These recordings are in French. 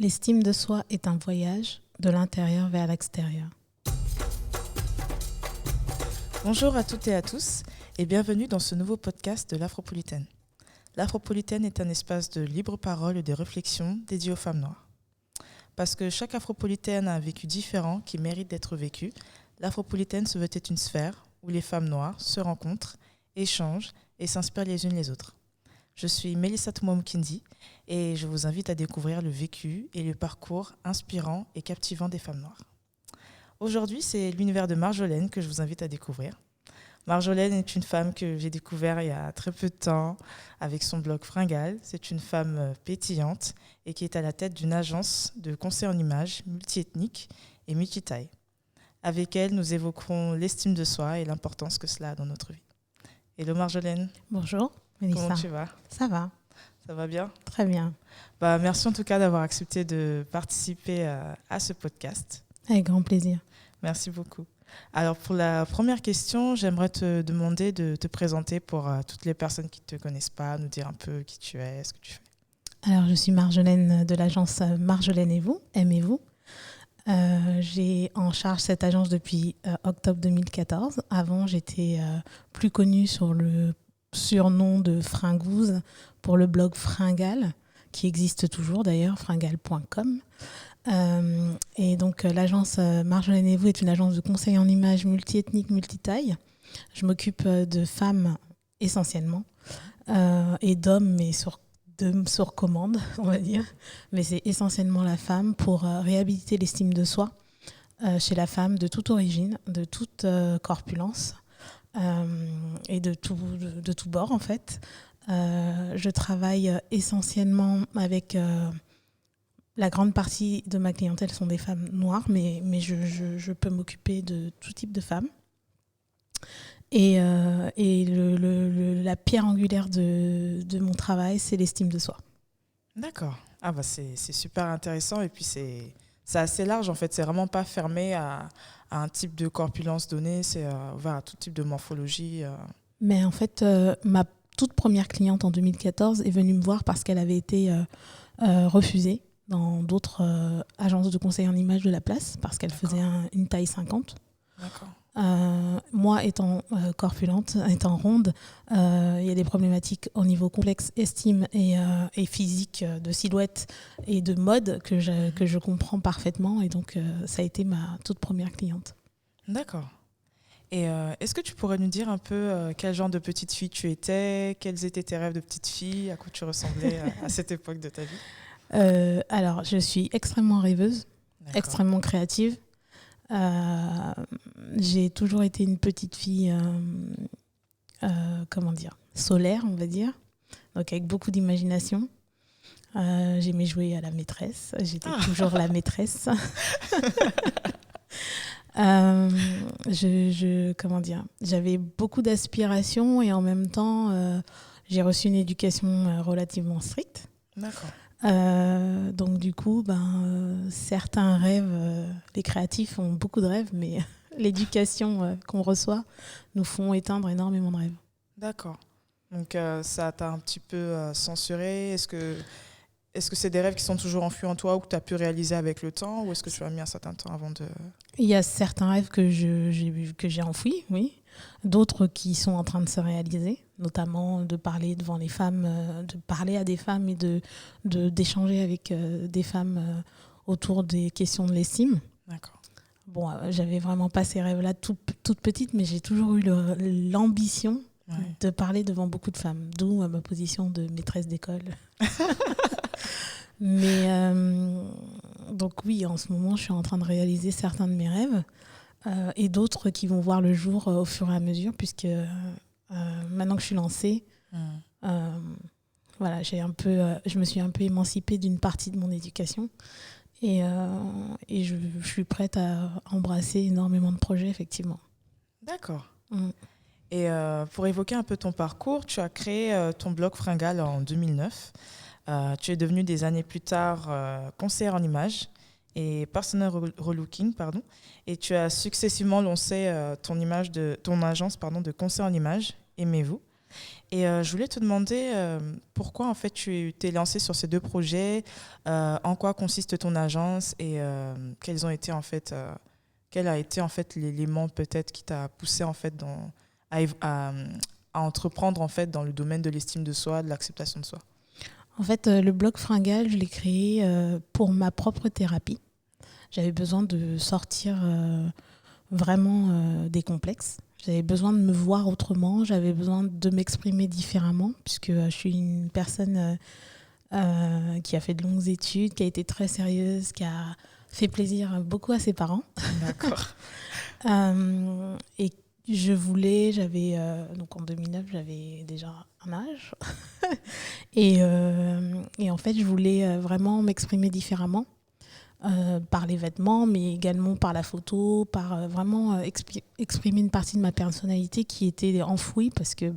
L'estime de soi est un voyage de l'intérieur vers l'extérieur. Bonjour à toutes et à tous et bienvenue dans ce nouveau podcast de l'Afropolitaine. L'Afropolitaine est un espace de libre parole et de réflexion dédié aux femmes noires. Parce que chaque Afropolitaine a un vécu différent qui mérite d'être vécu, l'Afropolitaine se veut être une sphère où les femmes noires se rencontrent, échangent et s'inspirent les unes les autres. Je suis Melissa Touma-Mukindi et je vous invite à découvrir le vécu et le parcours inspirant et captivant des femmes noires. Aujourd'hui, c'est l'univers de Marjolaine que je vous invite à découvrir. Marjolaine est une femme que j'ai découverte il y a très peu de temps avec son blog Fringale. C'est une femme pétillante et qui est à la tête d'une agence de conseil en images multiethnique et multitaille. Avec elle, nous évoquerons l'estime de soi et l'importance que cela a dans notre vie. Hello Marjolaine. Bonjour, Melissa. Comment tu vas ? Ça va. Ça va bien ? Très bien. Merci en tout cas d'avoir accepté de participer à ce podcast. Avec grand plaisir. Merci beaucoup. Alors pour la première question, j'aimerais te demander de te présenter pour toutes les personnes qui ne te connaissent pas, nous dire un peu qui tu es, ce que tu fais. Alors je suis Marjolaine de l'agence Marjolaine et vous, aimez-vous. J'ai en charge cette agence depuis octobre 2014. Avant, j'étais plus connue sur le surnom de Fringouze pour le blog Fringale, qui existe toujours d'ailleurs, fringale.com. Et donc l'agence Marjolaine et vous est une agence de conseil en images multiethnique, multitaille. Je m'occupe de femmes essentiellement et d'hommes, mais sur commande, on va dire. Mais c'est essentiellement la femme pour réhabiliter l'estime de soi chez la femme de toute origine, de toute corpulence et de tout bord en fait. Je travaille essentiellement avec... la grande partie de ma clientèle sont des femmes noires, mais je peux m'occuper de tout type de femmes. Et la pierre angulaire de mon travail, c'est l'estime de soi. D'accord. C'est super intéressant et puis c'est assez large en fait. C'est vraiment pas fermé à un type de corpulence donné, c'est ouvert à tout type de morphologie. Mais en fait, ma toute première cliente en 2014 est venue me voir parce qu'elle avait été refusée dans d'autres agences de conseil en images de la place parce qu'elle faisait une taille 50. D'accord. Moi, étant corpulente, étant ronde, il y a des problématiques au niveau complexe, estime et physique, de silhouette et de mode que je comprends parfaitement. Et donc, ça a été ma toute première cliente. D'accord. Et est-ce que tu pourrais nous dire un peu quel genre de petite fille tu étais, quels étaient tes rêves de petite fille, à quoi tu ressemblais à cette époque de ta vie ? Alors, je suis extrêmement rêveuse, extrêmement créative. J'ai toujours été une petite fille, solaire, on va dire, donc avec beaucoup d'imagination. J'aimais jouer à la maîtresse, j'étais toujours la maîtresse. J'avais beaucoup d'aspirations et en même temps, j'ai reçu une éducation relativement stricte. D'accord. Donc du coup, certains rêves, les créatifs ont beaucoup de rêves, mais l'éducation qu'on reçoit nous font éteindre énormément de rêves. D'accord. Donc ça t'a un petit peu censuré. Est-ce que c'est des rêves qui sont toujours enfouis en toi ou que tu as pu réaliser avec le temps, ou est-ce que tu as mis un certain temps avant de... Il y a certains rêves que j'ai enfouis, oui. D'autres qui sont en train de se réaliser, notamment de parler devant les femmes, de parler à des femmes et d'échanger avec des femmes autour des questions de l'estime. D'accord. Bon, j'avais vraiment pas ces rêves-là toute petite, mais j'ai toujours eu l'ambition de parler devant beaucoup de femmes, d'où ma position de maîtresse d'école. Mais donc oui, en ce moment, je suis en train de réaliser certains de mes rêves et d'autres qui vont voir le jour au fur et à mesure, puisque maintenant que je suis lancée, je me suis un peu émancipée d'une partie de mon éducation et je suis prête à embrasser énormément de projets, effectivement. D'accord. Et pour évoquer un peu ton parcours, tu as créé ton blog Fringale en 2009. Tu es devenue des années plus tard conseillère en images et personal relooking, et tu as successivement lancé ton agence de conseil en images, Aimez-vous. Et je voulais te demander pourquoi en fait tu t'es lancée sur ces deux projets, en quoi consiste ton agence et quels ont été en fait, quel a été en fait l'élément peut-être qui t'a poussé en fait à, év- à, à entreprendre en fait dans le domaine de l'estime de soi, de l'acceptation de soi. En fait, le blog Fringale, je l'ai créé pour ma propre thérapie. J'avais besoin de sortir vraiment des complexes. J'avais besoin de me voir autrement, j'avais besoin de m'exprimer différemment, puisque je suis une personne qui a fait de longues études, qui a été très sérieuse, qui a fait plaisir beaucoup à ses parents. D'accord. Et donc en 2009, j'avais déjà un âge. Et en fait, je voulais vraiment m'exprimer différemment. Par les vêtements, mais également par la photo, par vraiment exprimer une partie de ma personnalité qui était enfouie parce que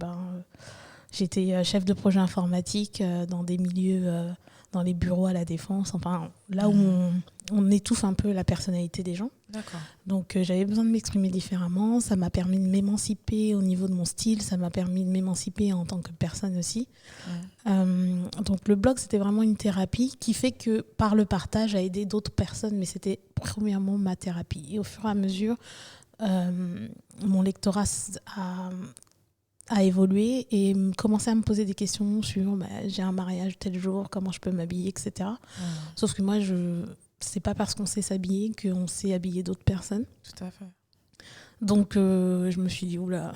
j'étais chef de projet informatique dans des milieux, dans les bureaux à la Défense, enfin là où on étouffe un peu la personnalité des gens. D'accord. Donc j'avais besoin de m'exprimer différemment, ça m'a permis de m'émanciper au niveau de mon style, ça m'a permis de m'émanciper en tant que personne aussi. Donc le blog, c'était vraiment une thérapie qui fait que par le partage, à aider d'autres personnes, mais c'était premièrement ma thérapie. Et au fur et à mesure, mon lectorat a évolué et commencé à me poser des questions sur j'ai un mariage tel jour, comment je peux m'habiller, etc. Sauf que moi, c'est pas parce qu'on sait s'habiller qu'on sait habiller d'autres personnes. Tout à fait. Donc je me suis dit, oula,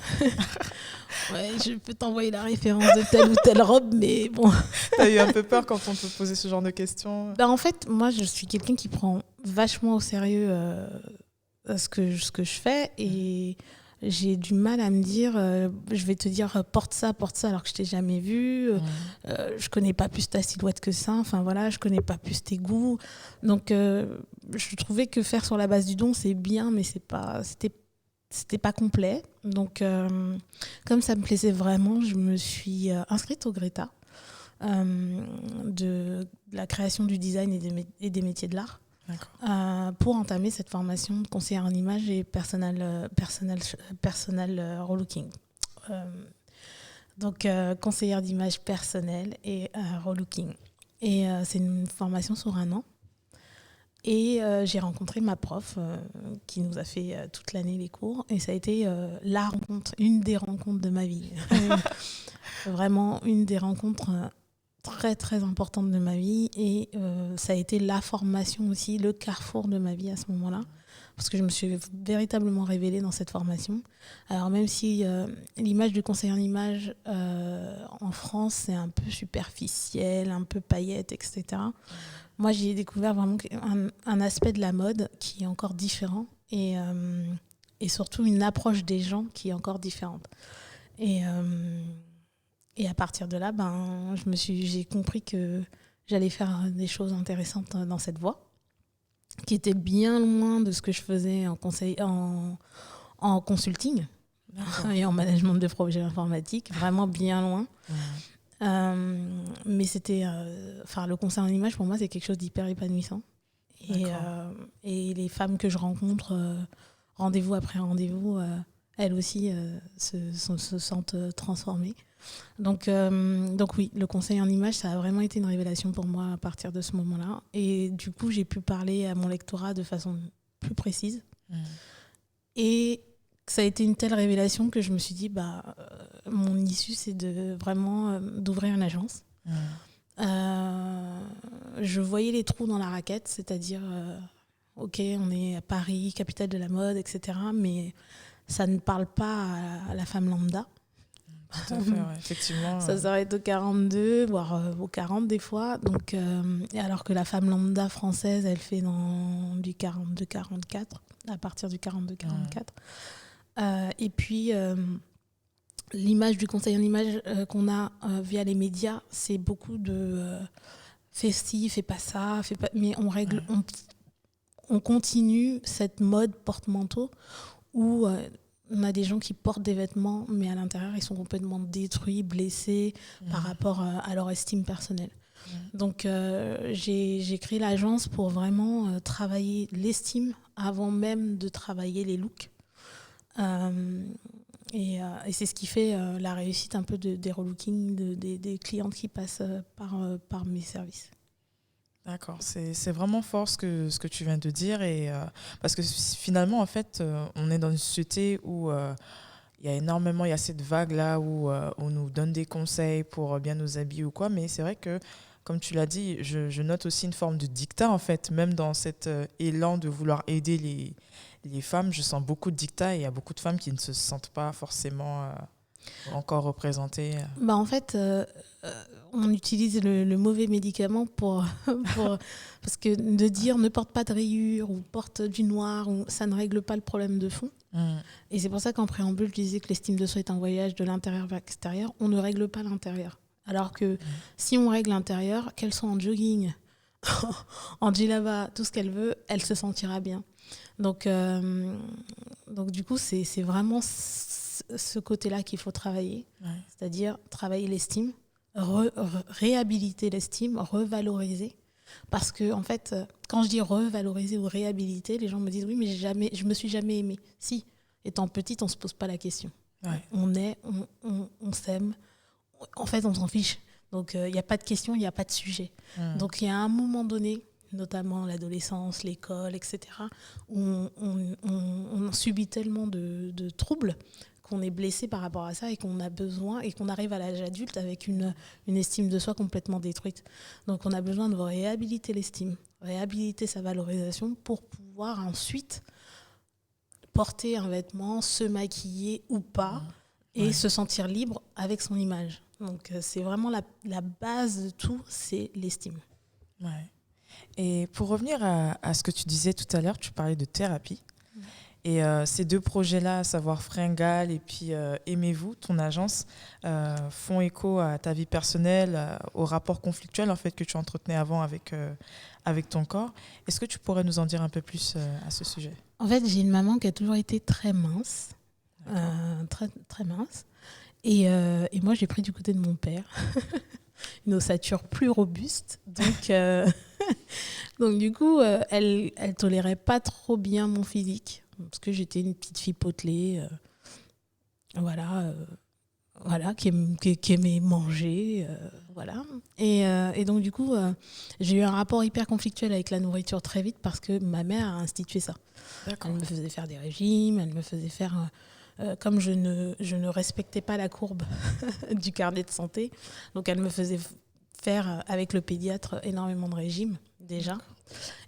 ouais, je peux t'envoyer la référence de telle ou telle robe, mais bon. T'as eu un peu peur quand on te posait ce genre de questions? En fait, moi, je suis quelqu'un qui prend vachement au sérieux ce que je fais et j'ai du mal à me dire, je vais te dire porte ça, alors que je t'ai jamais vu, je connais pas plus ta silhouette que ça, enfin voilà, je connais pas plus tes goûts. Donc, je trouvais que faire sur la base du don, c'est bien, mais c'était pas complet. Donc, comme ça me plaisait vraiment, je me suis inscrite au Greta de la création du design et des métiers de l'art. Pour entamer cette formation de conseillère en image et personal relooking. Donc, conseillère d'image personnelle et relooking. Et c'est une formation sur 1 an. Et j'ai rencontré ma prof qui nous a fait toute l'année les cours. Et ça a été la rencontre, une des rencontres de ma vie. Vraiment une des rencontres très très importante de ma vie et ça a été la formation aussi, le carrefour de ma vie à ce moment-là parce que je me suis véritablement révélée dans cette formation. Alors même si l'image du conseiller en image en France c'est un peu superficiel, un peu paillette, etc. Moi j'ai découvert vraiment un aspect de la mode qui est encore différent et surtout une approche des gens qui est encore différente. Et à partir de là, j'ai compris que j'allais faire des choses intéressantes dans cette voie, qui était bien loin de ce que je faisais en consulting et en management de projets informatiques, vraiment bien loin. Mais c'était, le conseil en image pour moi, c'est quelque chose d'hyper épanouissant. Et les femmes que je rencontre, rendez-vous après rendez-vous, elles aussi se sentent transformées. Donc oui, le conseil en image, ça a vraiment été une révélation pour moi à partir de ce moment-là. Et du coup, j'ai pu parler à mon lectorat de façon plus précise. Et ça a été une telle révélation que je me suis dit, mon issue, c'est d'ouvrir une agence. Je voyais les trous dans la raquette, c'est-à-dire, ok, on est à Paris, capitale de la mode, etc. Mais ça ne parle pas à la femme lambda. Tout à fait, ouais, effectivement. Ça s'arrête au 42, voire au 40 des fois. Donc, alors que la femme lambda française, elle fait du 42-44, à partir du 42-44. Et puis, l'image du conseil en image qu'on a via les médias, c'est beaucoup de fais ci, fais pas ça, mais on continue cette mode porte-manteau où on a des gens qui portent des vêtements, mais à l'intérieur, ils sont complètement détruits, blessés par rapport à leur estime personnelle. Donc, j'ai créé l'agence pour vraiment travailler l'estime avant même de travailler les looks. Et c'est ce qui fait la réussite un peu des relookings, des clientes qui passent par mes services. D'accord, c'est vraiment fort ce que tu viens de dire. Parce que finalement, en fait, on est dans une société où il y a cette vague-là où on nous donne des conseils pour bien nous habiller ou quoi. Mais c'est vrai que, comme tu l'as dit, je note aussi une forme de dictat, en fait. Même dans cet élan de vouloir aider les femmes, je sens beaucoup de dictat et il y a beaucoup de femmes qui ne se sentent pas forcément encore représentées. En fait, on utilise le mauvais médicament parce que de dire ne porte pas de rayures ou porte du noir, ça ne règle pas le problème de fond. Et c'est pour ça qu'en préambule, je disais que l'estime de soi est un voyage de l'intérieur vers l'extérieur. On ne règle pas l'intérieur. Alors que si on règle l'intérieur, qu'elle soit en jogging, en djellaba, tout ce qu'elle veut, elle se sentira bien. Donc du coup, c'est vraiment ce côté-là qu'il faut travailler. Ouais. C'est-à-dire travailler l'estime, réhabiliter l'estime, revaloriser. Parce que, en fait, quand je dis revaloriser ou réhabiliter, les gens me disent « Oui, mais je me suis jamais aimée. » Si, étant petite, on ne se pose pas la question. Ouais. On s'aime. En fait, on s'en fiche. Donc, il n'y a pas de question, il n'y a pas de sujet. Donc, il y a un moment donné, notamment l'adolescence, l'école, etc., où on subit tellement de troubles qu'on est blessé par rapport à ça et qu'on a besoin, et qu'on arrive à l'âge adulte avec une estime de soi complètement détruite. Donc on a besoin de réhabiliter l'estime, réhabiliter sa valorisation pour pouvoir ensuite porter un vêtement, se maquiller ou pas, et se sentir libre avec son image. Donc c'est vraiment la base de tout, c'est l'estime. Ouais. Et pour revenir à ce que tu disais tout à l'heure, tu parlais de thérapie. Et ces deux projets-là, à savoir Fringal et puis Aimez-vous, ton agence, font écho à ta vie personnelle, au rapport conflictuel en fait, que tu entretenais avant avec ton corps. Est-ce que tu pourrais nous en dire un peu plus à ce sujet ? En fait, j'ai une maman qui a toujours été très mince, très, très mince. Et moi, j'ai pris du côté de mon père, une ossature plus robuste. Donc du coup, elle tolérait pas trop bien mon physique. Parce que j'étais une petite fille potelée, qui aimait manger, voilà. Et donc du coup, j'ai eu un rapport hyper conflictuel avec la nourriture très vite parce que ma mère a institué ça. D'accord. Elle me faisait faire des régimes, elle me faisait faire... comme je ne respectais pas la courbe du carnet de santé, donc elle me faisait faire avec le pédiatre énormément de régimes déjà.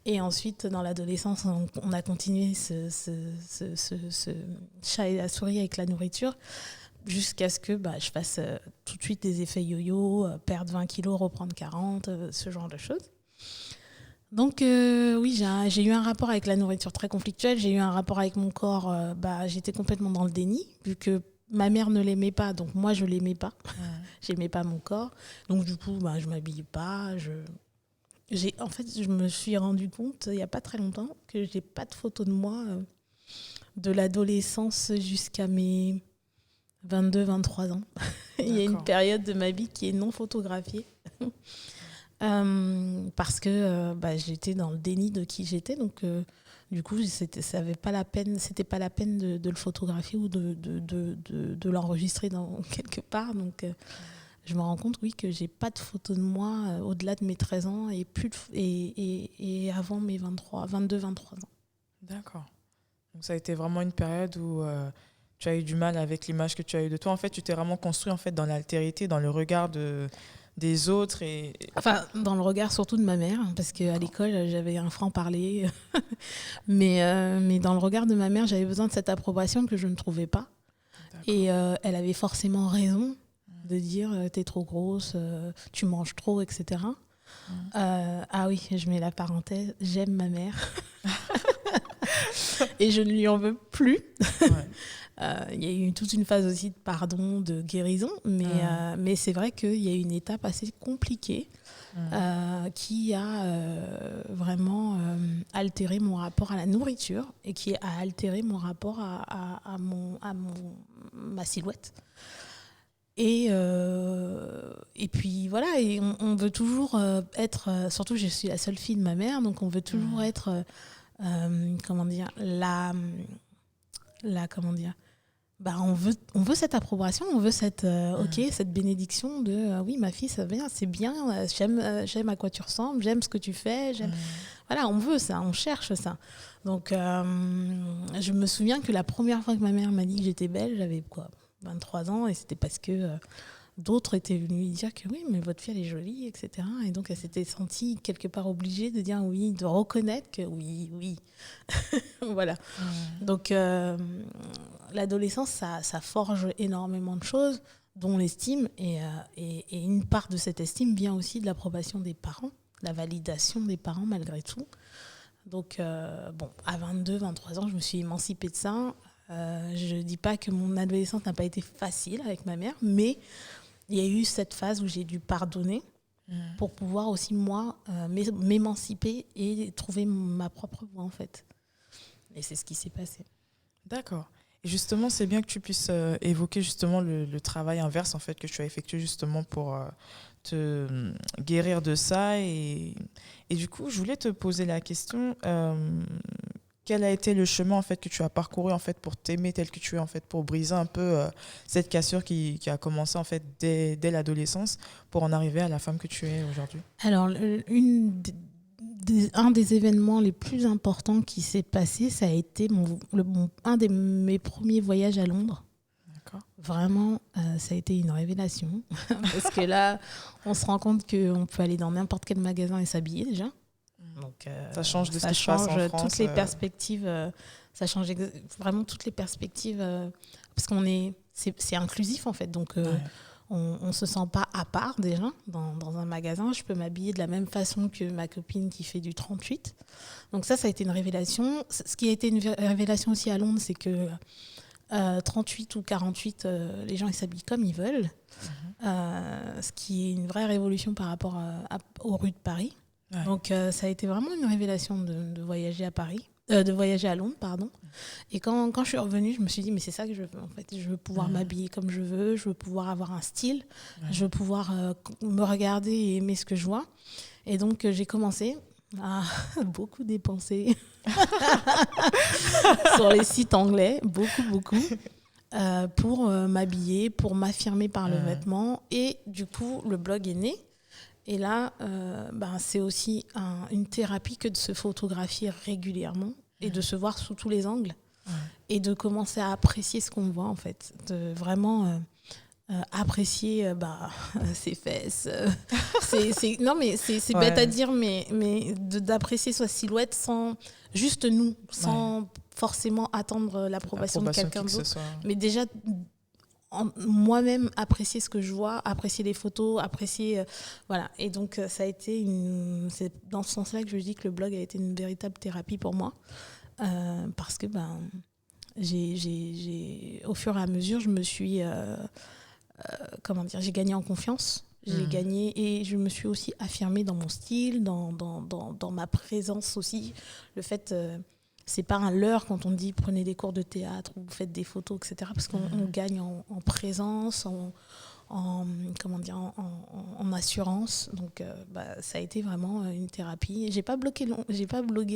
Et ensuite, dans l'adolescence, on a continué ce chat et la souris avec la nourriture jusqu'à ce que je fasse tout de suite des effets yo-yo, perdre 20 kilos, reprendre 40, ce genre de choses. Donc oui, j'ai eu un rapport avec la nourriture très conflictuel. J'ai eu un rapport avec mon corps. J'étais complètement dans le déni, vu que ma mère ne l'aimait pas, donc moi, je ne l'aimais pas. J'aimais pas mon corps. Donc du coup, je ne m'habillais pas. En fait, je me suis rendu compte, il n'y a pas très longtemps, que je n'ai pas de photos de moi de l'adolescence jusqu'à mes 22-23 ans. Il y a une période de ma vie qui est non photographiée. Parce que j'étais dans le déni de qui j'étais. Donc, du coup, c'était pas la peine de le photographier ou de l'enregistrer quelque part. Donc, je me rends compte, oui, que j'ai pas de photos de moi au-delà de mes 13 ans et avant mes 22-23 ans. D'accord. Donc ça a été vraiment une période où tu as eu du mal avec l'image que tu as eue de toi. En fait, tu t'es vraiment construit en fait, dans l'altérité, dans le regard des autres. Enfin, dans le regard surtout de ma mère, parce qu'à l'école, j'avais un franc-parler. mais dans le regard de ma mère, j'avais besoin de cette approbation que je ne trouvais pas. D'accord. Et elle avait forcément raison de dire t'es trop grosse, tu manges trop, etc. Ah oui, je mets la parenthèse, j'aime ma mère. Et je ne lui en veux plus. Il y a eu toute une phase aussi de pardon, de guérison, mais c'est vrai qu'il y a eu une étape assez compliquée qui a vraiment altéré mon rapport à la nourriture et qui a altéré mon rapport à ma silhouette. Et puis voilà, et on veut toujours être, surtout je suis la seule fille de ma mère, donc on veut toujours être, on veut cette approbation, on veut cette bénédiction de oui, ma fille, ça vient, c'est bien, j'aime à quoi tu ressembles, j'aime ce que tu fais, j'aime. Voilà, on veut ça, on cherche ça. Donc, je me souviens que la première fois que ma mère m'a dit que j'étais belle, j'avais 23 ans, et c'était parce que d'autres étaient venus lui dire que oui, mais votre fille, elle est jolie, etc. Et donc, elle s'était sentie quelque part obligée de dire oui, de reconnaître que oui. Voilà. Donc, l'adolescence, ça forge énormément de choses, dont l'estime. Et une part de cette estime vient aussi de l'approbation des parents, la validation des parents malgré tout. Donc, à 22, 23 ans, je me suis émancipée de ça. Je ne dis pas que mon adolescence n'a pas été facile avec ma mère, mais il y a eu cette phase où j'ai dû pardonner pour pouvoir aussi, moi, m'émanciper et trouver ma propre voie, en fait. Et c'est ce qui s'est passé. D'accord. Et justement, c'est bien que tu puisses évoquer justement le travail inverse, en fait, que tu as effectué justement pour te guérir de ça. Et du coup, je voulais te poser la question, quel a été le chemin en fait que tu as parcouru en fait pour t'aimer tel que tu es en fait, pour briser un peu cette cassure qui a commencé en fait dès l'adolescence pour en arriver à la femme que tu es aujourd'hui? Alors, un des événements les plus importants qui s'est passé, ça a été un de mes premiers voyages à Londres. D'accord. Vraiment, ça a été une révélation. Parce que là, on se rend compte qu'on peut aller dans n'importe quel magasin et s'habiller déjà. Donc, ça change de ce qui se passe en France. Toutes les perspectives, ça change vraiment toutes les perspectives. Parce c'est inclusif en fait. Donc, on ne se sent pas à part déjà dans un magasin. Je peux m'habiller de la même façon que ma copine qui fait du 38. Donc ça a été une révélation. Ce qui a été une révélation aussi à Londres, c'est que 38 ou 48, les gens ils s'habillent comme ils veulent. Ce qui est une vraie révolution par rapport aux rues de Paris. Ouais. Donc ça a été vraiment une révélation de voyager à Paris. De voyager à Londres, pardon. Et quand je suis revenue, je me suis dit, mais c'est ça que je veux, en fait. Je veux pouvoir m'habiller comme je veux pouvoir avoir un style, je veux pouvoir me regarder et aimer ce que je vois. Et donc, j'ai commencé à beaucoup dépenser sur les sites anglais, beaucoup, pour m'habiller, pour m'affirmer par le vêtement. Et du coup, le blog est né. Et là, c'est aussi une thérapie que de se photographier régulièrement et de se voir sous tous les angles et de commencer à apprécier ce qu'on voit, en fait. De vraiment apprécier ses fesses. Non, mais c'est bête à dire, mais d'apprécier sa silhouette sans juste nous, sans forcément attendre l'approbation de quelqu'un d'autre. Mais déjà... moi-même apprécier ce que je vois, apprécier les photos, apprécier voilà. Et donc ça a été c'est dans ce sens-là que je dis que le blog a été une véritable thérapie pour moi, parce que j'ai au fur et à mesure je me suis j'ai gagné en confiance, j'ai gagné et je me suis aussi affirmée dans mon style, dans ma présence aussi. Le fait c'est pas un leurre quand on dit prenez des cours de théâtre ou faites des photos, etc. Parce qu'on gagne en présence, en assurance. Donc, ça a été vraiment une thérapie. J'ai pas blogué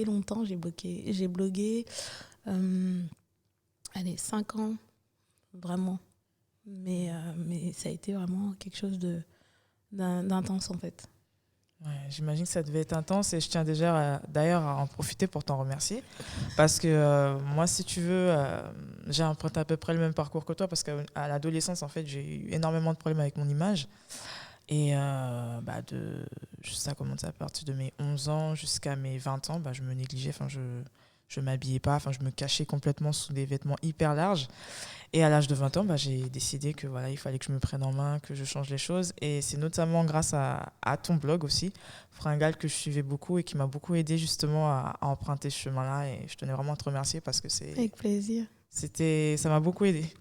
longtemps. J'ai blogué 5 ans, vraiment. Mais ça a été vraiment quelque chose d'intense, en fait. Ouais, j'imagine que ça devait être intense et je tiens déjà d'ailleurs à en profiter pour t'en remercier parce que moi, si tu veux, j'ai emprunté à peu près le même parcours que toi parce qu'à l'adolescence, en fait, j'ai eu énormément de problèmes avec mon image et ça commence à partir de mes 11 ans jusqu'à mes 20 ans, je me négligeais, je m'habillais pas, je me cachais complètement sous des vêtements hyper larges. Et à l'âge de 20 ans, j'ai décidé que il fallait que je me prenne en main, que je change les choses. Et c'est notamment grâce à ton blog aussi, Fringal, que je suivais beaucoup et qui m'a beaucoup aidé justement à emprunter ce chemin-là. Et je tenais vraiment à te remercier parce que Avec plaisir. Ça m'a beaucoup aidé.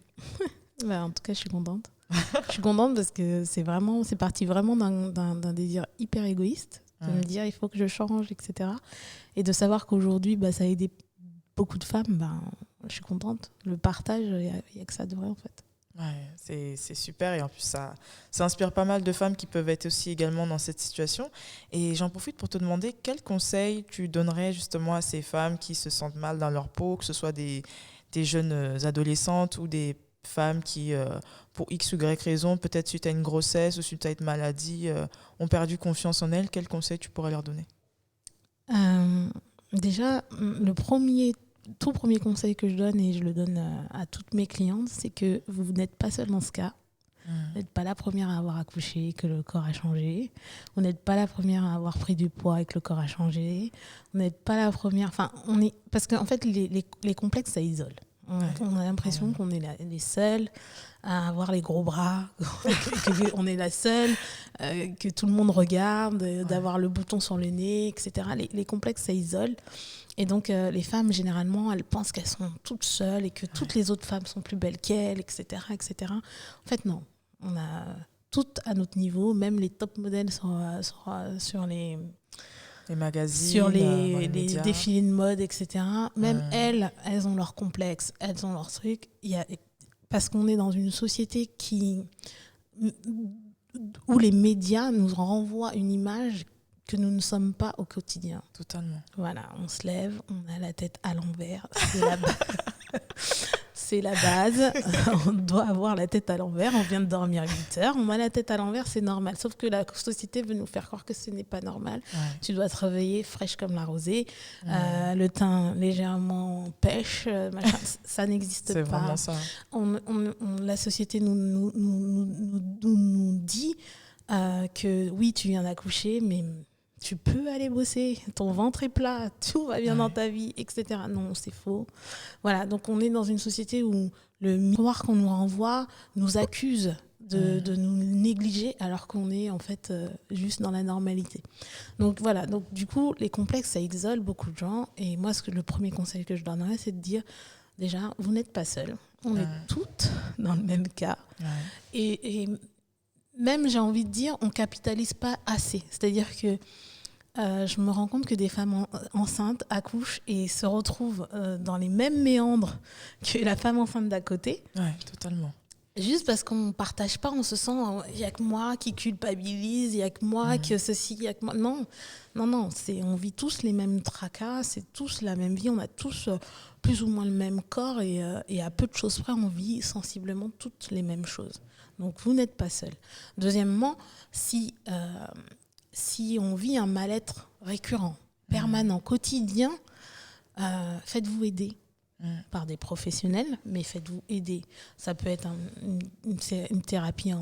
En tout cas, je suis contente. Je suis contente parce que c'est parti vraiment d'un désir hyper égoïste, de me dire il faut que je change, etc. Et de savoir qu'aujourd'hui, ça a aidé beaucoup de femmes, je suis contente. Le partage, il n'y a que ça de vrai, en fait. Ouais, c'est super. Et en plus, ça inspire pas mal de femmes qui peuvent être aussi également dans cette situation. Et j'en profite pour te demander quels conseils tu donnerais justement à ces femmes qui se sentent mal dans leur peau, que ce soit des jeunes adolescentes ou des femmes qui, pour X ou Y raison, peut-être suite à une grossesse ou suite à une maladie, ont perdu confiance en elles, quels conseils tu pourrais leur donner? Déjà, tout premier conseil que je donne, et je le donne à toutes mes clientes, c'est que vous n'êtes pas seule dans ce cas. Vous n'êtes pas la première à avoir accouché et que le corps a changé. Vous n'êtes pas la première à avoir pris du poids et que le corps a changé. Vous n'êtes pas la première... Parce qu'en fait, les complexes, ça isole. On a l'impression qu'on est les seuls à avoir les gros bras, qu'on est la seule, que tout le monde regarde, d'avoir le bouton sur le nez, etc. Les complexes, ça isole. Et donc, les femmes, généralement, elles pensent qu'elles sont toutes seules et que toutes les autres femmes sont plus belles qu'elles, etc., etc. En fait, non. On a toutes à notre niveau, même les top modèles sur les magazines, sur les défilés de mode, etc. Même elles ont leurs complexes, elles ont leurs trucs. Parce qu'on est dans une société où les médias nous renvoient une image que nous ne sommes pas au quotidien. Totalement. Voilà, on se lève, on a la tête à l'envers. C'est la base. On doit avoir la tête à l'envers. On vient de dormir 8 heures. On a la tête à l'envers, c'est normal. Sauf que la société veut nous faire croire que ce n'est pas normal. Tu dois te réveiller fraîche comme la rosée. Le teint légèrement pêche. Ça n'existe c'est pas. C'est vraiment ça. La société nous dit que oui, tu viens d'accoucher, mais tu peux aller bosser, ton ventre est plat, tout va bien dans ta vie, etc. Non, c'est faux. Voilà, donc on est dans une société où le miroir qu'on nous renvoie nous accuse de nous négliger alors qu'on est en fait juste dans la normalité. Donc voilà, donc du coup, les complexes, ça isole beaucoup de gens. Et moi, le premier conseil que je donnerais, c'est de dire, déjà, vous n'êtes pas seuls. On est toutes dans le même cas. Et même, j'ai envie de dire, on ne capitalise pas assez. C'est-à-dire que je me rends compte que des femmes enceintes accouchent et se retrouvent dans les mêmes méandres que la femme enceinte d'à côté. Oui, totalement. Juste parce qu'on ne partage pas, on se sent, il n'y a que moi qui culpabilise, il n'y a que moi que ceci, il n'y a que moi. Non, on vit tous les mêmes tracas, c'est tous la même vie, on a tous plus ou moins le même corps et à peu de choses près, on vit sensiblement toutes les mêmes choses. Donc, vous n'êtes pas seul. Deuxièmement, si on vit un mal-être récurrent, permanent, quotidien, faites-vous aider par des professionnels, mais faites-vous aider. Ça peut être une thérapie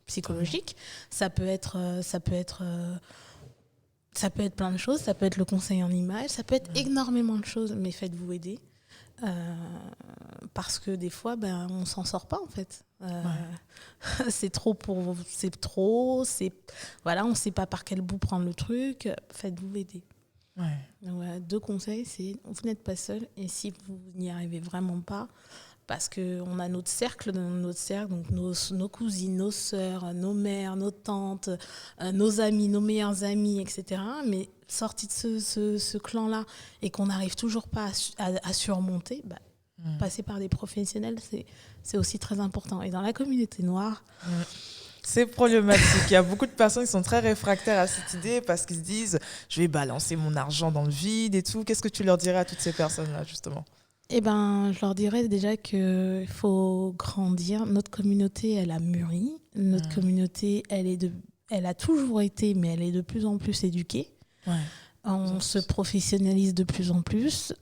psychologique. Ça peut être plein de choses. Ça peut être le conseil en images. Ça peut être énormément de choses, mais faites-vous aider. Parce que des fois, on s'en sort pas en fait. C'est trop voilà, on sait pas par quel bout prendre le truc. Faites-vous aider. Donc, voilà, 2 conseils, c'est vous n'êtes pas seul et si vous n'y arrivez vraiment pas, parce qu'on a notre cercle, donc nos cousines, nos sœurs, nos mères, nos tantes, nos amis, nos meilleurs amis, etc. Mais sortis de ce clan-là et qu'on n'arrive toujours pas à surmonter, passer par des professionnels, c'est aussi très important. Et dans la communauté noire... C'est problématique. Il y a beaucoup de personnes qui sont très réfractaires à cette idée parce qu'ils se disent « je vais balancer mon argent dans le vide et tout ». Qu'est-ce que tu leur dirais à toutes ces personnes-là, justement ? Je leur dirais déjà qu'il faut grandir. Notre communauté, elle a mûri. Notre communauté, elle a toujours été, mais elle est de plus en plus éduquée. On se professionnalise de plus en plus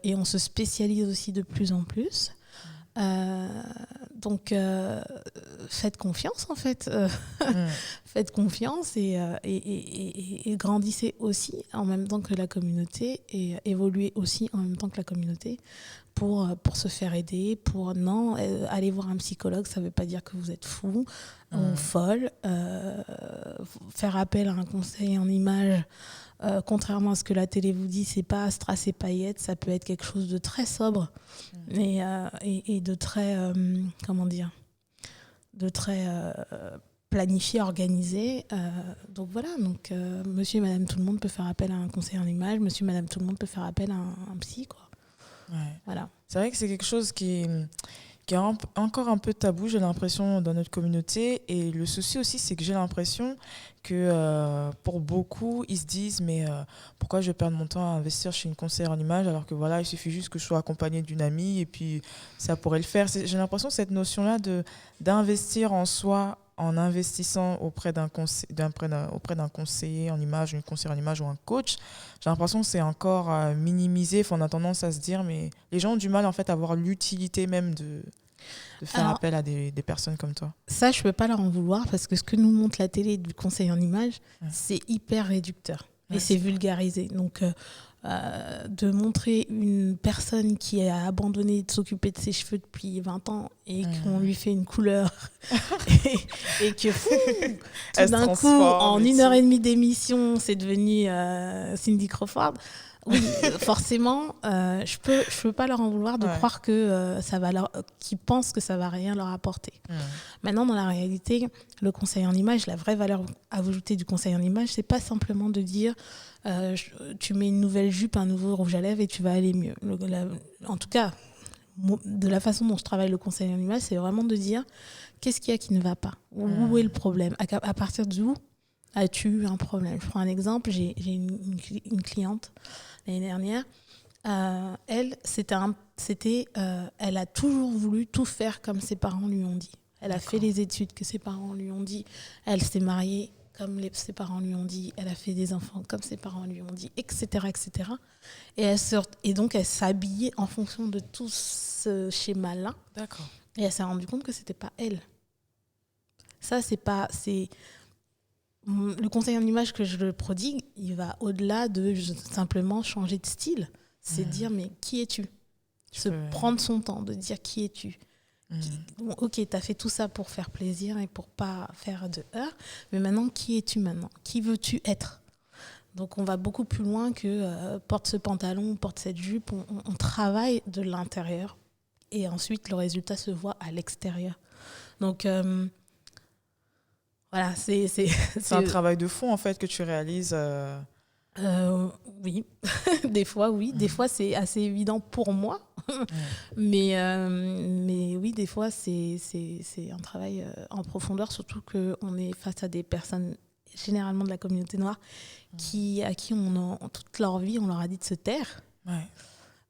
et on se spécialise aussi de plus en plus. Donc, faites confiance en fait. Faites confiance et grandissez aussi en même temps que la communauté et évoluez aussi en même temps que la communauté pour se faire aider. Aller voir un psychologue, ça ne veut pas dire que vous êtes fou ou folle. Faire appel à un conseil en images, contrairement à ce que la télé vous dit, c'est pas strass et paillettes, ça peut être quelque chose de très sobre et de très planifié, organisé. Donc voilà, monsieur et madame tout le monde peut faire appel à un conseiller en images, monsieur et madame tout le monde peut faire appel à un psy, quoi. Ouais. Voilà. C'est vrai que c'est quelque chose qui est qui est encore un peu tabou, j'ai l'impression, dans notre communauté. Et le souci aussi, c'est que j'ai l'impression que pour beaucoup, ils se disent, mais pourquoi je vais perdre mon temps à investir chez une conseillère en image alors que voilà, il suffit juste que je sois accompagnée d'une amie et puis ça pourrait le faire. J'ai l'impression que cette notion-là d'investir en soi en investissant auprès d'un conseiller en image, une conseillère en image ou un coach, j'ai l'impression que c'est encore minimisé. Enfin, on a tendance à se dire, mais les gens ont du mal en fait à voir l'utilité même de faire appel à des personnes comme toi. Ça, je ne peux pas leur en vouloir parce que ce que nous montre la télé du conseil en image, c'est hyper réducteur et c'est vulgarisé. Donc, de montrer une personne qui a abandonné de s'occuper de ses cheveux depuis 20 ans et qu'on lui fait une couleur et que tout d'un coup, en 1h30 d'émission, c'est devenu Cindy Crawford. Oui, forcément, je peux pas leur en vouloir de croire que qu'ils pensent que ça va rien leur apporter. Maintenant, dans la réalité, le conseil en image, la vraie valeur ajoutée du conseil en image, c'est pas simplement de dire tu mets une nouvelle jupe, un nouveau rouge à lèvres et tu vas aller mieux. En tout cas, de la façon dont je travaille le conseil en image, c'est vraiment de dire qu'est-ce qu'il y a qui ne va pas, où est le problème, à partir d'où as-tu eu un problème. Je prends un exemple, j'ai une cliente l'année dernière, elle a toujours voulu tout faire comme ses parents lui ont dit. Elle a fait les études que ses parents lui ont dit, elle s'est mariée comme ses parents lui ont dit, elle a fait des enfants comme ses parents lui ont dit, etc. etc. Et donc elle s'habillait en fonction de tout ce schéma-là. D'accord. Et elle s'est rendue compte que c'était pas elle. Le conseil en image que je le prodigue, il va au-delà de simplement changer de style. C'est dire, mais qui es-tu ? Prendre son temps, de dire qui es-tu ? Bon, ok, tu as fait tout ça pour faire plaisir et pour pas faire de heurts, mais maintenant, qui es-tu maintenant ? Qui veux-tu être ? Donc, on va beaucoup plus loin que porte ce pantalon, porte cette jupe. On travaille de l'intérieur et ensuite, le résultat se voit à l'extérieur. Donc, voilà, c'est un travail de fond, en fait, que tu réalises. Oui, des fois, oui. Des fois, c'est assez évident pour moi. Mais oui, des fois, c'est un travail en profondeur, surtout qu'on est face à des personnes, généralement de la communauté noire, à qui toute leur vie, on leur a dit de se taire. Ouais.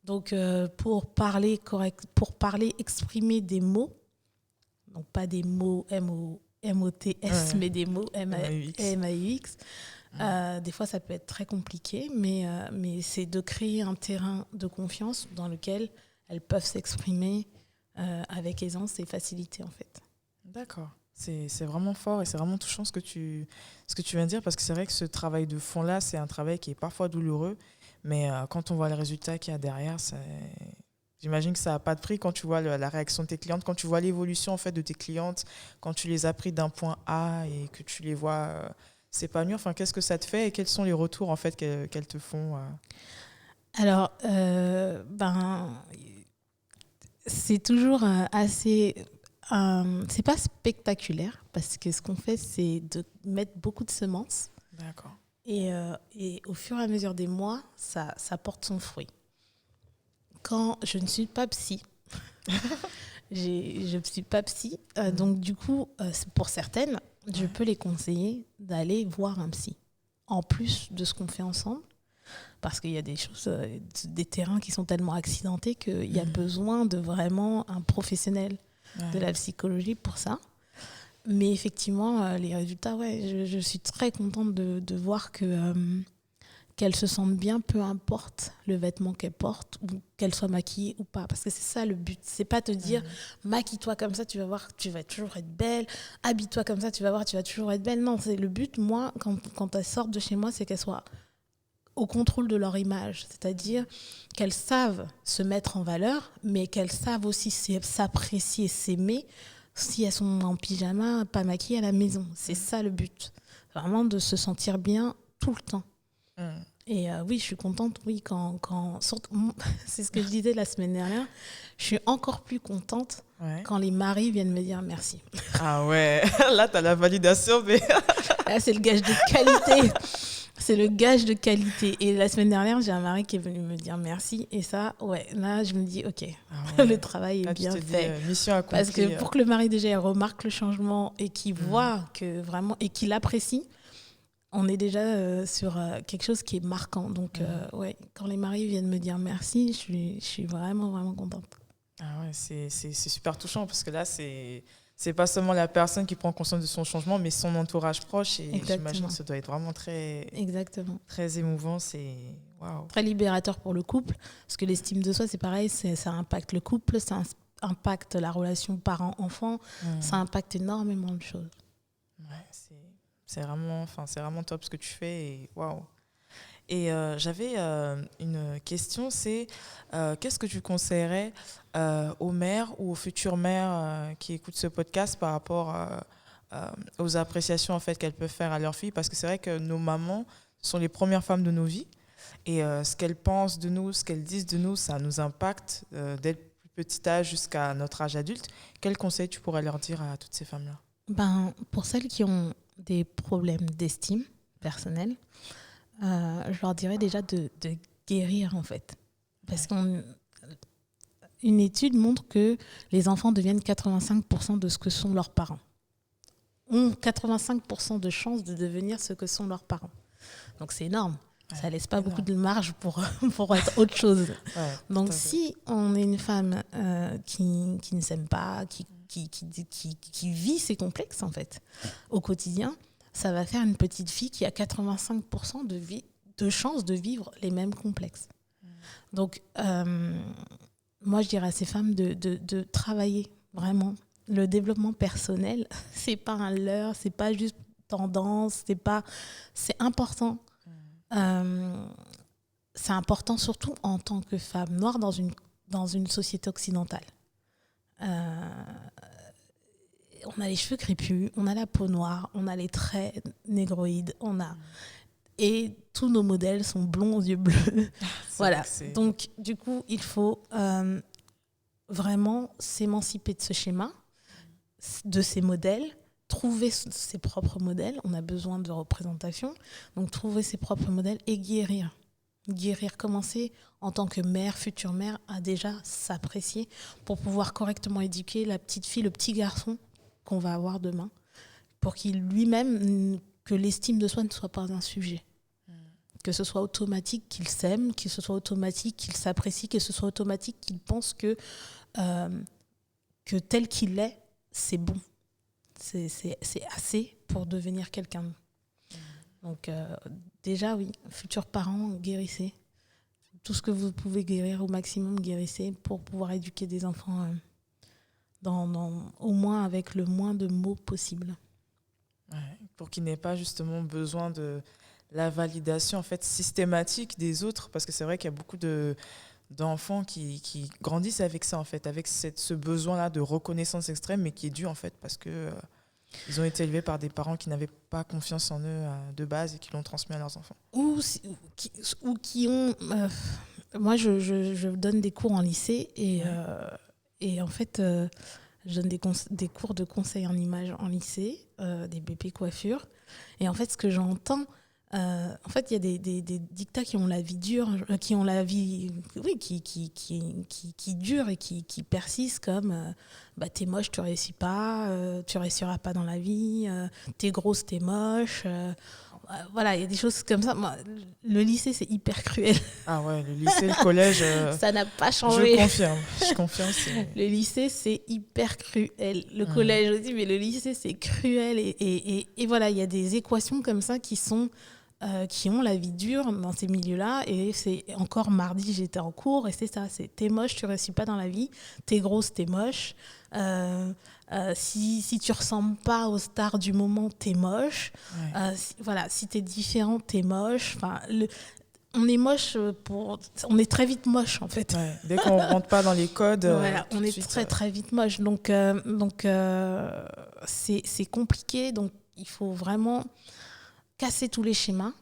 Donc, pour parler, exprimer des mots, donc pas des mots M-O-T-S, mais des mots M-A-U-X. Des fois, ça peut être très compliqué, mais c'est de créer un terrain de confiance dans lequel elles peuvent s'exprimer avec aisance et facilité, en fait. D'accord. C'est vraiment fort et c'est vraiment touchant ce que tu viens de dire, parce que c'est vrai que ce travail de fond-là, c'est un travail qui est parfois douloureux, mais quand on voit le résultat qu'il y a derrière, j'imagine que ça n'a pas de prix quand tu vois la réaction de tes clientes, quand tu vois l'évolution en fait, de tes clientes, quand tu les as pris d'un point A et que tu les vois s'épanouir. Enfin, qu'est-ce que ça te fait et quels sont les retours en fait, qu'elles te font Alors, c'est toujours assez... c'est pas spectaculaire parce que ce qu'on fait, c'est de mettre beaucoup de semences. D'accord. Et au fur et à mesure des mois, ça porte son fruit. Quand je ne suis pas psy, je ne suis pas psy, donc du coup, pour certaines, je peux les conseiller d'aller voir un psy, en plus de ce qu'on fait ensemble, parce qu'il y a des choses, des terrains qui sont tellement accidentés qu'il y a besoin de vraiment un professionnel de la psychologie pour ça. Mais effectivement, les résultats, je suis très contente de voir qu'elles se sentent bien, peu importe le vêtement qu'elles portent, ou qu'elles soient maquillées ou pas. Parce que c'est ça le but. C'est pas te dire, maquille-toi comme ça, tu vas voir, tu vas toujours être belle. Habille-toi comme ça, tu vas voir, tu vas toujours être belle. Non, c'est le but, moi, quand elles sortent de chez moi, c'est qu'elles soient au contrôle de leur image. C'est-à-dire qu'elles savent se mettre en valeur, mais qu'elles savent aussi s'apprécier, s'aimer, si elles sont en pyjama, pas maquillées à la maison. C'est ça le but. Vraiment de se sentir bien tout le temps. Et oui, je suis contente, c'est ce que je disais la semaine dernière, je suis encore plus contente quand les maris viennent me dire merci. Ah ouais, là, tu as la validation. Mais... Là, c'est le gage de qualité. C'est le gage de qualité. Et la semaine dernière, j'ai un mari qui est venu me dire merci. Et ça, ouais, là, je me dis, OK, le travail est bien fait. Mission accomplie. Parce que pour que le mari, déjà, il remarque le changement et qu'il voit que vraiment, et qu'il apprécie, on est déjà sur quelque chose qui est marquant. Donc, ouais, quand les maris viennent me dire merci, je suis vraiment, vraiment contente. Ah ouais, c'est super touchant parce que là, c'est pas seulement la personne qui prend conscience de son changement, mais son entourage proche. Et j'imagine que ça doit être vraiment très émouvant. C'est waouh. Très libérateur pour le couple. Parce que l'estime de soi, c'est pareil, ça impacte le couple, ça impacte la relation parent-enfant, ça impacte énormément de choses. Ouais, c'est vraiment top ce que tu fais. Et waouh. Et j'avais une question, c'est qu'est-ce que tu conseillerais aux mères ou aux futures mères qui écoutent ce podcast par rapport aux appréciations en fait, qu'elles peuvent faire à leurs filles? Parce que c'est vrai que nos mamans sont les premières femmes de nos vies et ce qu'elles pensent de nous, ce qu'elles disent de nous, ça nous impacte dès le plus petit âge jusqu'à notre âge adulte. Quels conseils tu pourrais leur dire à toutes ces femmes-là? Pour celles qui ont des problèmes d'estime personnelle, je leur dirais déjà de guérir en fait. Parce qu'une étude montre que les enfants deviennent 85% de ce que sont leurs parents. Ont 85% de chances de devenir ce que sont leurs parents. Donc c'est énorme. Ça ne laisse pas beaucoup de marge pour être autre chose. Donc si on est une femme qui ne s'aime pas, qui vit ses complexes en fait au quotidien, ça va faire une petite fille qui a 85% de chances de vivre les mêmes complexes. Donc, moi, je dirais à ces femmes de travailler vraiment. Le développement personnel, c'est pas un leurre, c'est pas juste tendance, c'est important. C'est important surtout en tant que femme noire dans une société occidentale. On a les cheveux crépus, on a la peau noire, on a les traits négroïdes, et tous nos modèles sont blonds aux yeux bleus. Voilà. Donc, du coup, il faut vraiment s'émanciper de ce schéma, de ces modèles, trouver ses propres modèles. On a besoin de représentation. Donc, trouver ses propres modèles et guérir. Commencer en tant que mère, future mère, à déjà s'apprécier pour pouvoir correctement éduquer la petite fille, le petit garçon qu'on va avoir demain, pour qu'il lui-même, que l'estime de soi ne soit pas un sujet. Que ce soit automatique qu'il s'aime, que ce soit automatique qu'il s'apprécie, que ce soit automatique qu'il pense que tel qu'il est, c'est bon. C'est assez pour devenir quelqu'un. Donc déjà, oui, futurs parents, guérissez. Tout ce que vous pouvez guérir au maximum, guérissez pour pouvoir éduquer des enfants au moins avec le moins de mots possible. Ouais, pour qu'ils n'aient pas justement besoin de la validation en fait, systématique des autres, parce que c'est vrai qu'il y a beaucoup d'enfants qui grandissent avec ça, en fait, avec ce besoin-là de reconnaissance extrême, mais qui est dû en fait, parce que ils ont été élevés par des parents qui n'avaient pas confiance en eux de base et qui l'ont transmis à leurs enfants. Ou qui ont... moi, je donne des cours en lycée et en fait, je donne des cours de conseil en images en lycée, des BP coiffure. Et en fait, ce que j'entends, en fait, il y a des dictats qui ont la vie dure, qui ont la vie, oui, qui durent et qui persistent, comme t'es moche, tu réussiras pas dans la vie, t'es grosse, t'es moche. Voilà, il y a des choses comme ça. Moi, le lycée, c'est hyper cruel. Ah ouais, le lycée, le collège... ça n'a pas changé. Je confirme. Le lycée, c'est hyper cruel. Le collège aussi, mais le lycée, c'est cruel. Et voilà, il y a des équations comme ça qui ont la vie dure dans ces milieux-là. Et c'est encore mardi, j'étais en cours, et c'est ça. C'est t'es moche, tu ne réussis pas dans la vie. T'es grosse, t'es moche. Si tu ressembles pas aux stars du moment, t'es moche. Ouais. Si t'es différent, t'es moche. Enfin, on est moche on est très vite moche en fait. Ouais, dès qu'on rentre pas dans les codes. Voilà, on est très très vite moche. Donc c'est compliqué. Donc il faut vraiment casser tous les schémas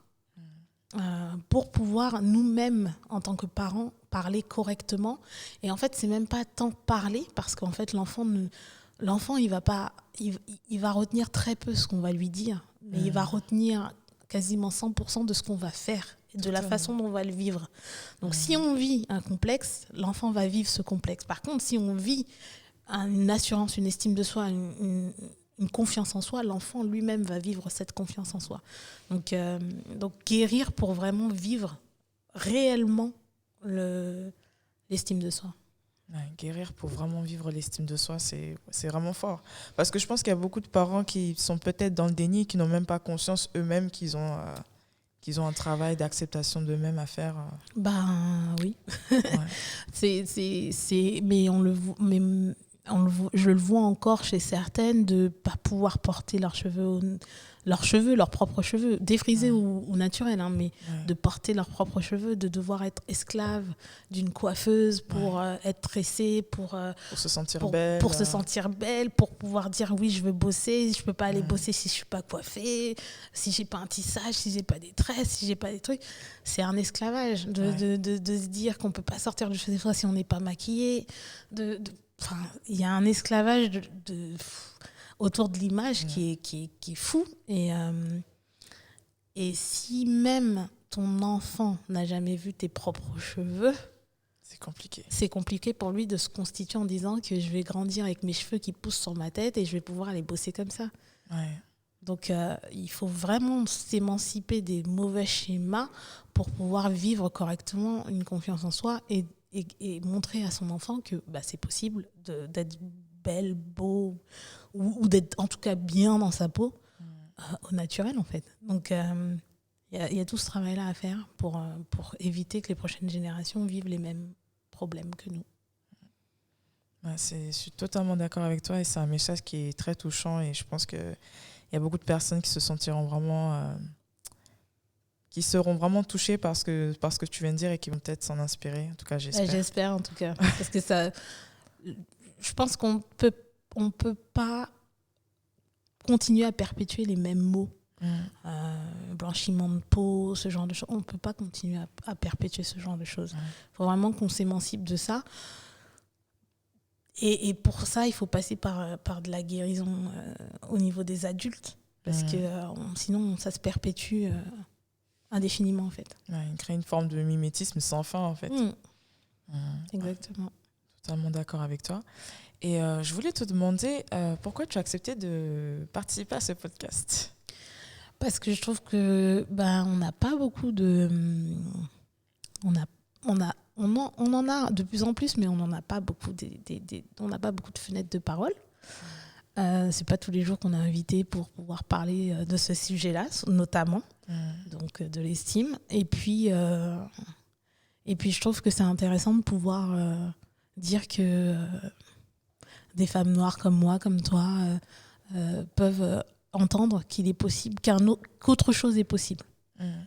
pour pouvoir nous-mêmes en tant que parents parler correctement. Et en fait, c'est même pas tant parler, parce qu'en fait l'enfant il va retenir très peu ce qu'on va lui dire, mais il va retenir quasiment 100% de ce qu'on va faire et de la Totalement. façon dont on va le vivre. Donc, si on vit un complexe, l'enfant va vivre ce complexe. Par contre, si on vit une assurance, une estime de soi, une confiance en soi, l'enfant lui-même va vivre cette confiance en soi. Donc guérir pour vraiment vivre réellement l'estime de soi. Ouais, guérir pour vraiment vivre l'estime de soi, c'est vraiment fort. Parce que je pense qu'il y a beaucoup de parents qui sont peut-être dans le déni, qui n'ont même pas conscience eux-mêmes qu'ils ont un travail d'acceptation d'eux-mêmes à faire. Ben oui. Ouais. Mais je le vois encore chez certaines de ne pas pouvoir porter leurs leurs propres cheveux, défrisés ou naturels, hein, mais de porter leurs propres cheveux, de devoir être esclave d'une coiffeuse pour être tressée, pour se sentir belle. Pour se sentir belle, pour pouvoir dire oui, je veux bosser, je ne peux pas aller bosser si je ne suis pas coiffée, si je n'ai pas un tissage, si je n'ai pas des tresses, si je n'ai pas des trucs. C'est un esclavage de se dire qu'on ne peut pas sortir de chez soi si on n'est pas maquillé. Il y a un esclavage autour de l'image qui est fou. Et si même ton enfant n'a jamais vu tes propres cheveux, c'est compliqué. C'est compliqué pour lui de se constituer en disant que je vais grandir avec mes cheveux qui poussent sur ma tête et je vais pouvoir aller bosser comme ça. Ouais. Donc, il faut vraiment s'émanciper des mauvais schémas pour pouvoir vivre correctement une confiance en soi et montrer à son enfant que c'est possible d'être belle, beau ou d'être en tout cas bien dans sa peau au naturel en fait. Donc il y a tout ce travail-là à faire pour éviter que les prochaines générations vivent les mêmes problèmes que nous. Je suis totalement d'accord avec toi et c'est un message qui est très touchant et je pense qu'il y a beaucoup de personnes qui se sentiront vraiment... qui seront vraiment touchées par ce que tu viens de dire et qui vont peut-être s'en inspirer. En tout cas, j'espère. J'espère, en tout cas. Parce que je pense qu'on peut pas continuer à perpétuer les mêmes mots. Blanchiment de peau, ce genre de choses. On ne peut pas continuer à perpétuer ce genre de choses. Il faut vraiment qu'on s'émancipe de ça. Et pour ça, il faut passer par de la guérison au niveau des adultes. Parce que sinon, ça se perpétue... indéfiniment en fait. Il crée une forme de mimétisme sans fin en fait. Exactement. Totalement d'accord avec toi. Et je voulais te demander pourquoi tu as accepté de participer à ce podcast. Parce que je trouve que on n'a pas beaucoup de... On en a de plus en plus, mais on n'en a pas beaucoup. On n'a pas beaucoup de fenêtres de parole. C'est pas tous les jours qu'on est invité pour pouvoir parler de ce sujet-là, notamment, donc de l'estime. Et puis je trouve que c'est intéressant de pouvoir dire que des femmes noires comme moi, comme toi, peuvent entendre qu'il est possible, qu'autre chose est possible.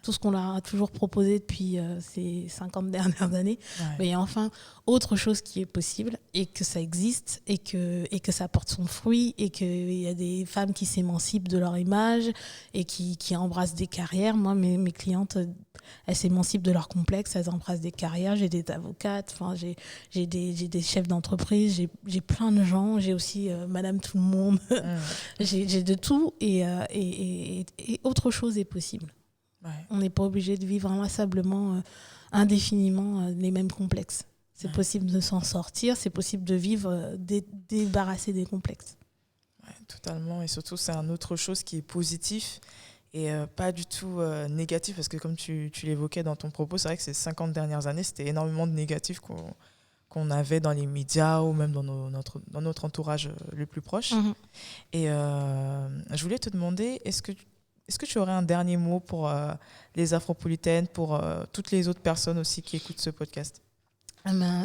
Tout ce qu'on leur a toujours proposé depuis ces 50 dernières années, il y a enfin autre chose qui est possible et que ça existe et que ça porte son fruit et qu'il y a des femmes qui s'émancipent de leur image et qui embrassent des carrières. Moi, mes clientes, elles s'émancipent de leur complexe, elles embrassent des carrières. J'ai des avocates, j'ai des chefs d'entreprise, j'ai plein de gens, j'ai aussi Madame Tout le Monde, j'ai de tout et autre chose est possible. On n'est pas obligé de vivre inlassablement, indéfiniment les mêmes complexes. C'est possible de s'en sortir, c'est possible de vivre débarrassé des complexes. Totalement, et surtout c'est une autre chose qui est positif et pas du tout négatif, parce que comme tu l'évoquais dans ton propos, c'est vrai que ces 50 dernières années, c'était énormément de négatifs qu'on avait dans les médias ou même dans notre entourage le plus proche. Et je voulais te demander, est-ce que tu aurais un dernier mot pour les Afropolitaines, pour toutes les autres personnes aussi qui écoutent ce podcast ?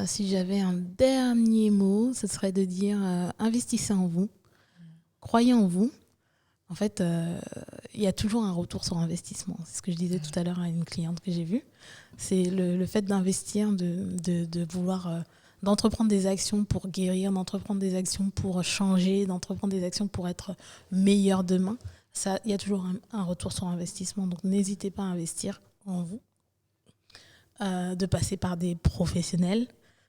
Si j'avais un dernier mot, ce serait de dire investissez en vous, croyez en vous. En fait, il y a toujours un retour sur investissement. C'est ce que je disais tout à l'heure à une cliente que j'ai vue. C'est le fait d'investir, de vouloir... d'entreprendre des actions pour guérir, d'entreprendre des actions pour changer, d'entreprendre des actions pour être meilleur demain. Il y a toujours un retour sur investissement, donc n'hésitez pas à investir en vous, de passer par des professionnels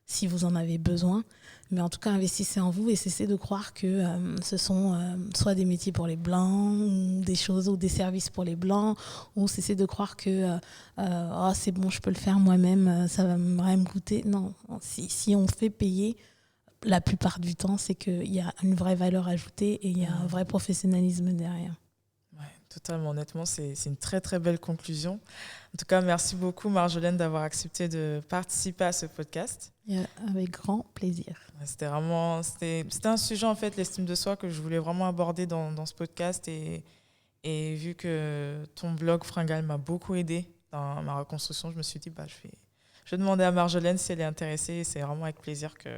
si vous en avez besoin. Mais en tout cas, investissez en vous et cessez de croire que ce sont soit des métiers pour les Blancs, ou des choses ou des services pour les Blancs, ou cessez de croire que oh, c'est bon, je peux le faire moi-même, ça va rien me coûter. Non, si on fait payer, la plupart du temps, c'est qu'il y a une vraie valeur ajoutée et il y a un vrai professionnalisme derrière. Ouais, totalement, honnêtement, c'est une très très belle conclusion. En tout cas, merci beaucoup Marjolaine d'avoir accepté de participer à ce podcast. Avec grand plaisir. C'était un sujet, en fait, l'estime de soi, que je voulais vraiment aborder dans ce podcast. Et vu que ton blog Fringale m'a beaucoup aidé dans ma reconstruction, je me suis dit, je vais demander à Marjolaine si elle est intéressée. Et c'est vraiment avec plaisir que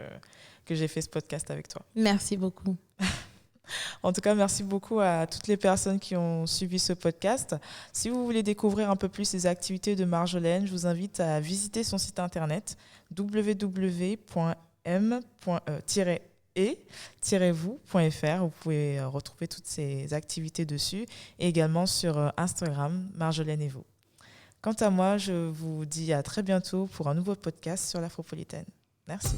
j'ai fait ce podcast avec toi. Merci beaucoup. En tout cas, merci beaucoup à toutes les personnes qui ont suivi ce podcast. Si vous voulez découvrir un peu plus les activités de Marjolaine, je vous invite à visiter son site internet www.m-e-vous.fr. Vous pouvez retrouver toutes ces activités dessus et également sur Instagram, Marjolaine et vous. Quant à moi, je vous dis à très bientôt pour un nouveau podcast sur l'Afropolitaine. Merci.